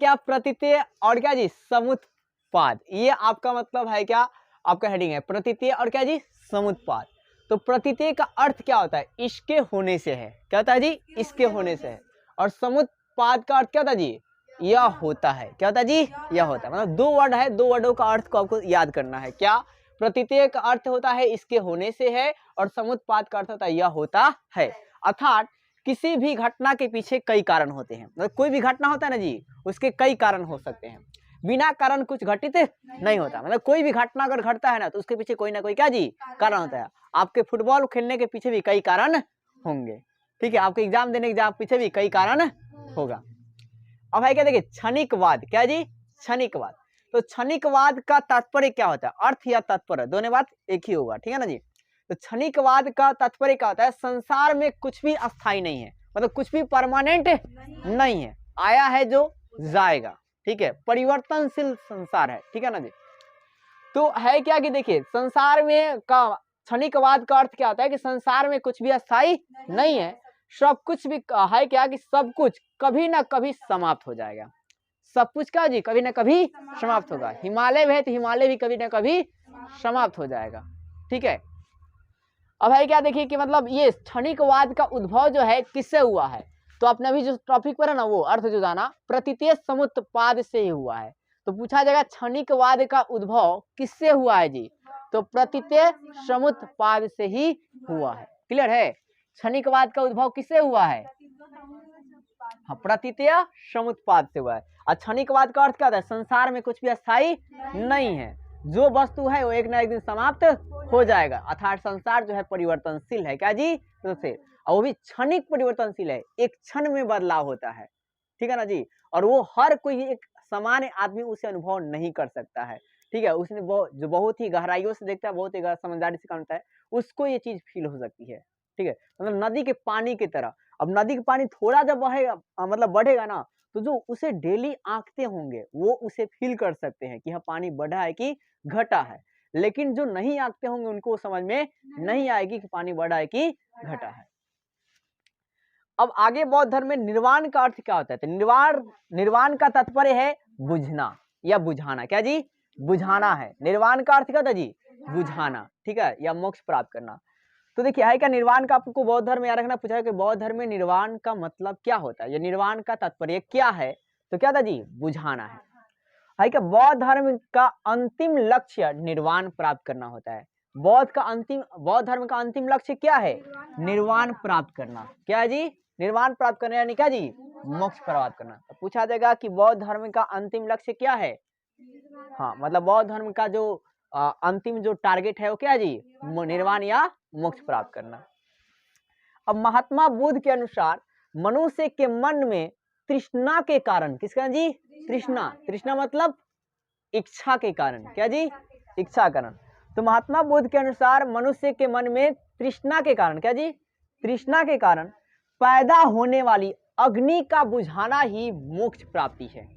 क्या प्रतीतीय और क्या जी समुत्पाद, ये आपका मतलब है क्या, आपका हेडिंग है प्रतीतीय और क्या जी समुत्पाद। तो प्रतीतीय का अर्थ क्या होता है, इसके होने से है, क्या होता है जी, इसके होने से है। और समुत्पाद का अर्थ क्या होता है जी, यह होता है, क्या होता है जी, यह होता है। मतलब दो वर्ड है, दो वर्डों का अर्थ को आपको याद करना है। क्या, प्रतीतीय का अर्थ होता है इसके होने से है, और समुत्पाद का अर्थ होता है यह होता है। अर्थात किसी भी घटना के पीछे कई कारण होते हैं। मतलब कोई भी घटना होता है ना जी, उसके कई कारण हो सकते हैं, बिना कारण कुछ घटित नहीं होता। मतलब कोई भी घटना अगर घटता है ना, तो उसके पीछे कोई ना कोई क्या जी कारण होता है। आपके फुटबॉल खेलने के पीछे भी कई कारण होंगे, ठीक है, आपके एग्जाम देने के पीछे भी कई कारण होगा। अब है क्या, देखिए क्षणिकवाद, क्या जी, क्षणिकवाद। तो क्षणिकवाद का तात्पर्य क्या होता है, अर्थ या तात्पर्य दोनों बात एक ही होगा, ठीक है ना जी। तो क्षणिकवाद का तात्पर्य क्या होता है, संसार में कुछ भी अस्थायी नहीं है, मतलब कुछ भी परमानेंट नहीं है, आया है जो जाएगा, ठीक है, परिवर्तनशील संसार है, ठीक है ना जी। तो है क्या कि देखिए संसार में का क्षणिकवाद का अर्थ क्या होता है कि संसार में कुछ भी अस्थायी नहीं है, सब कुछ भी है क्या कि सब कुछ कभी ना कभी समाप्त हो जाएगा, सब कुछ का जी कभी ना कभी समाप्त होगा। हिमालय में है तो हिमालय भी कभी ना कभी समाप्त हो जाएगा, ठीक है। अब है क्या, देखिए कि मतलब ये क्षणिकवाद का उद्भव जो है किससे हुआ है, तो आपने अभी जो टॉपिक पर है ना वो अर्थ जो जाना प्रतीतीय समुत्पाद से ही हुआ है। तो पूछा जाएगा क्षणिकवाद का उद्भव किससे हुआ है जी, तो प्रतीतीय समुत्पाद से ही हुआ है। क्लियर है, क्षणिकवाद का उद्भव किससे हुआ है, हाँ प्रतीतीय समुत्पाद से हुआ है। और क्षणिकवाद का अर्थ क्या होता है, संसार में कुछ भी अस्थायी नहीं है, जो वस्तु है वो एक ना एक दिन समाप्त हो जाएगा। अर्थात संसार जो है परिवर्तनशील है, क्या जी, तो से और वो भी क्षणिक परिवर्तनशील है, एक क्षण में बदलाव होता है, ठीक है ना जी। और वो हर कोई एक सामान्य आदमी उसे अनुभव नहीं कर सकता है, ठीक है, उसने जो बहुत ही गहराइयों से देखता है, बहुत ही समझदारी से करता है, उसको ये चीज फील हो सकती है, ठीक है। मतलब नदी के पानी की तरह, अब नदी का पानी थोड़ा जब बहेगा मतलब बढ़ेगा ना, तो जो उसे डेली आंकते होंगे वो उसे फील कर सकते हैं कि हाँ पानी बढ़ा है कि घटा है। लेकिन जो नहीं आंकते होंगे उनको समझ में नहीं आएगी कि पानी बढ़ा है कि घटा है। अब आगे बौद्ध धर्म में निर्वाण का अर्थ क्या होता है, तो निर्वाण का तात्पर्य है बुझना या बुझाना, क्या जी, बुझाना है। निर्वाण का अर्थ क्या होता है जी, बुझाना, ठीक है, या मोक्ष प्राप्त करना। तो देखिए है क्या, निर्वाण का आपको बौद्ध धर्म में याद रखना पूछा है कि बौद्ध धर्म में निर्वाण का मतलब क्या होता है, ये निर्वाण का तात्पर्य क्या है, तो क्या था जी, बुझाना है क्या। बौद्ध धर्म का अंतिम लक्ष्य निर्वाण प्राप्त करना होता है। बौद्ध धर्म का अंतिम लक्ष्य क्या है, निर्वाण प्राप्त करना, क्या है जी, निर्वाण प्राप्त करना यानी क्या जी, मोक्ष प्राप्त करना। तो पूछा जाएगा कि बौद्ध धर्म का अंतिम लक्ष्य क्या है, हाँ मतलब बौद्ध धर्म का जो अंतिम जो टारगेट है वो क्या है जी, निर्वाण या मोक्ष प्राप्त करना। अब महात्मा बुद्ध के अनुसार मनुष्य के मन में तृष्णा के कारण, किसका जी, तृष्णा, तृष्णा मतलब इच्छा के कारण, क्या जी, इच्छा कारण। तो महात्मा बुद्ध के अनुसार मनुष्य के मन में तृष्णा के कारण, क्या जी, तृष्णा के कारण पैदा होने वाली अग्नि का बुझाना ही मोक्ष प्राप्ति है।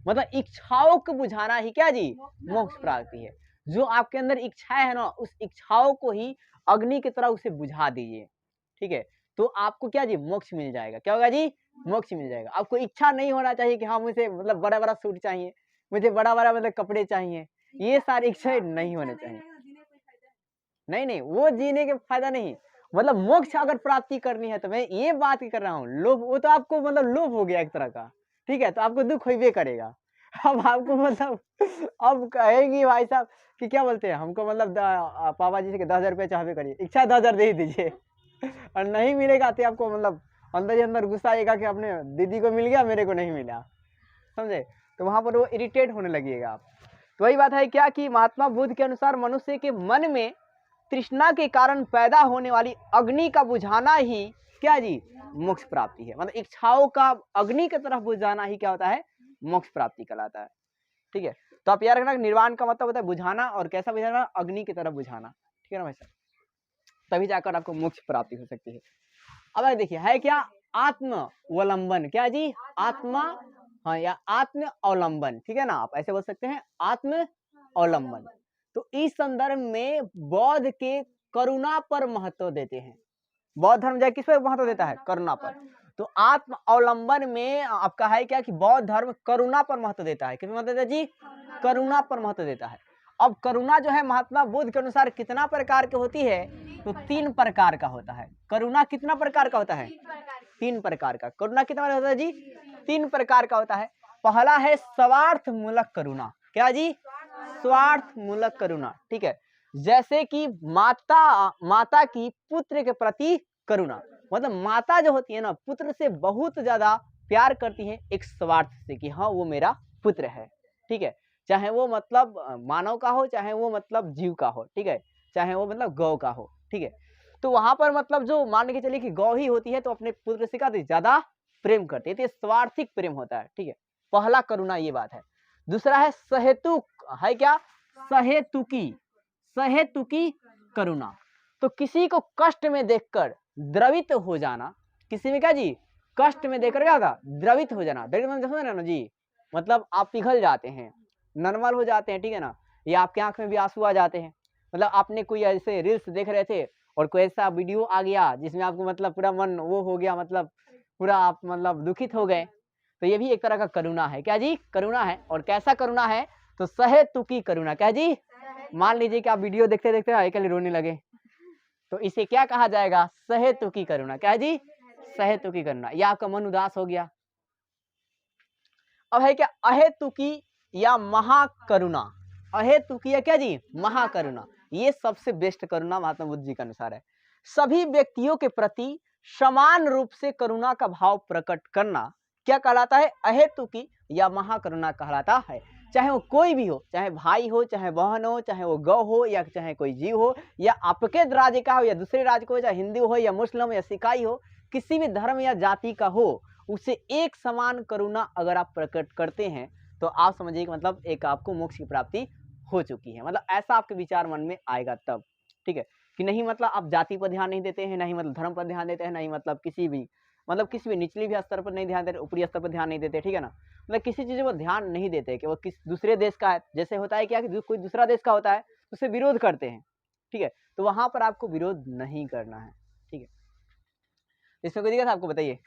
मतलब इच्छाओं को बुझाना ही क्या जी, मोक्ष प्राप्ति है। जो आपके अंदर इच्छाएं है ना, उस इच्छाओं को ही अग्नि की तरह उसे बुझा दीजिए, ठीक है, तो आपको क्या जी, मोक्ष मिल जाएगा। क्या होगा जी, मोक्ष मिल जाएगा। आपको इच्छा नहीं होना चाहिए कि हाँ मुझे मतलब बड़ा बड़ा सूट चाहिए, मुझे बड़ा बड़ा मतलब कपड़े चाहिए, ये सारी इच्छाएं नहीं होने चाहिए। नहीं नहीं, वो जीने के फायदा नहीं, मतलब मोक्ष अगर प्राप्ति करनी है तो मैं ये बात कर रहा हूँ, लोभ वो तो आपको मतलब लोभ हो गया एक तरह का, ठीक है, तो आपको दुख होइबे करेगा। अब आपको मतलब अब कहेगी भाई साहब कि क्या बोलते हैं हमको मतलब पापा जी से 10,000 रुपये चाहबे करिए, इच्छा 10,000 दे ही दीजिए और नहीं मिलेगा तो आपको मतलब अंदर ही अंदर गुस्सा आएगा कि अपने दीदी को मिल गया मेरे को नहीं मिला, समझे, तो वहां पर वो इरिटेट होने लगेगा आप। तो वही बात है क्या कि महात्मा बुद्ध के अनुसार मनुष्य के मन में तृष्णा के कारण पैदा होने वाली अग्नि का बुझाना ही क्या जी, मोक्ष प्राप्ति है। मतलब इच्छाओं का अग्नि की तरफ बुझाना ही क्या होता है, मोक्ष प्राप्ति कहलाता है, ठीक है। तो आप याद रखना निर्वाण का मतलब होता है बुझाना, और कैसा बुझाना, अग्नि की तरफ बुझाना, ठीक है ना भाई साहब, तभी जाकर आपको मोक्ष प्राप्ति हो सकती है। अब देखिए है क्या, आत्मावलंबन, क्या जी, आत्मा, हाँ या आत्म अवलंबन, ठीक है ना, आप ऐसे बोल सकते हैं आत्म अवलंबन। तो इस संदर्भ में बौद्ध के करुणा पर महत्व देते हैं। बौद्ध धर्म जो किस पर महत्व देता है, करुणा पर। तो आत्म अवलंबन में आपका है क्या कि बौद्ध धर्म करुणा पर महत्व देता है। किस महत्व देता है जी? करुणा पर महत्व देता है। अब करुणा जो है महात्मा बुद्ध के अनुसार कितना प्रकार की होती है? तो 3 प्रकार का होता है। करुणा कितना प्रकार का होता है? 3 प्रकार का। करुणा कितना होता है जी? 3 प्रकार का होता है। पहला है स्वार्थ मूलक करुणा। क्या जी? स्वार्थ मूलक करुणा। ठीक है, जैसे कि माता की पुत्र के प्रति करुणा, मतलब माता जो होती है ना पुत्र से बहुत ज्यादा प्यार करती है एक स्वार्थ से कि हाँ वो मेरा पुत्र है। ठीक है, चाहे वो मतलब मानव का हो, चाहे वो मतलब जीव का हो। ठीक है, चाहे वो मतलब गौ का हो। ठीक है, तो वहां पर मतलब जो मान के चलिए कि गौ ही होती है तो अपने पुत्र से क्या ज्यादा प्रेम करती है, तो ये स्वार्थिक प्रेम होता है। ठीक है, पहला करुणा ये बात है। दूसरा है सहेतुक, है क्या? सहेतुकी करुणा। तो किसी को कष्ट में देखकर द्रवित हो जाना, किसी में क्या जी? कष्ट में देखकर क्या होगा? द्रवित हो जाना। द्रवित मतलब ना जी, मतलब आप पिघल जाते हैं, नॉर्मल हो जाते हैं। ठीक है ना, या आपके आंख में भी आंसू आ जाते हैं। मतलब आपने कोई ऐसे रील्स देख रहे थे और कोई ऐसा वीडियो आ गया जिसमें आपको मतलब पूरा मन वो हो गया, मतलब पूरा आप मतलब दुखित हो गए, तो ये भी एक तरह का करुणा है। क्या जी? करुणा है। और कैसा करुणा है? तो सहेतुकी करुणा। क्या जी? मान लीजिए कि आप वीडियो देखते देखते अकेले रोने लगे, तो इसे क्या कहा जाएगा? सहेतुकी करुणा। क्या जी? सहेतुकी करुणा। या आपका मन उदास हो गया। अब है क्या? अहेतुकी या महाकरुणा। अहेतुकी या क्या जी? महाकरुणा। ये सबसे बेस्ट करुणा महात्मा बुद्ध जी के अनुसार है। सभी व्यक्तियों के प्रति समान रूप से करुणा का भाव प्रकट करना क्या कहलाता है? अहेतुकी या महाकरुणा कहलाता है। चाहे वो कोई भी हो, चाहे भाई हो, चाहे बहन हो, चाहे वो गौ हो, या चाहे कोई जीव हो, या आपके राज्य का हो या दूसरे राज्य का हो, चाहे हिंदू हो या मुस्लिम या सिखाई हो, किसी भी धर्म या जाति का हो, उसे एक समान करुणा अगर आप प्रकट करते हैं तो आप समझिए कि मतलब एक आपको मोक्ष की प्राप्ति हो चुकी है। मतलब ऐसा आपके विचार मन में आएगा तब। ठीक है, कि नहीं मतलब आप जाति पर ध्यान नहीं देते हैं, नहीं मतलब धर्म पर ध्यान देते हैं, नहीं मतलब किसी भी निचली भी स्तर पर नहीं ध्यान देते, ऊपरी स्तर पर ध्यान नहीं देते। ठीक है ना, मतलब किसी चीज पर ध्यान नहीं देते कि वो किस दूसरे देश का है। जैसे होता है क्या कि कोई दूसरा देश का होता है तो उसे विरोध करते हैं। ठीक है, तो वहां पर आपको विरोध नहीं करना है। ठीक है, इसमें कोई दिक्कत आपको बताइए?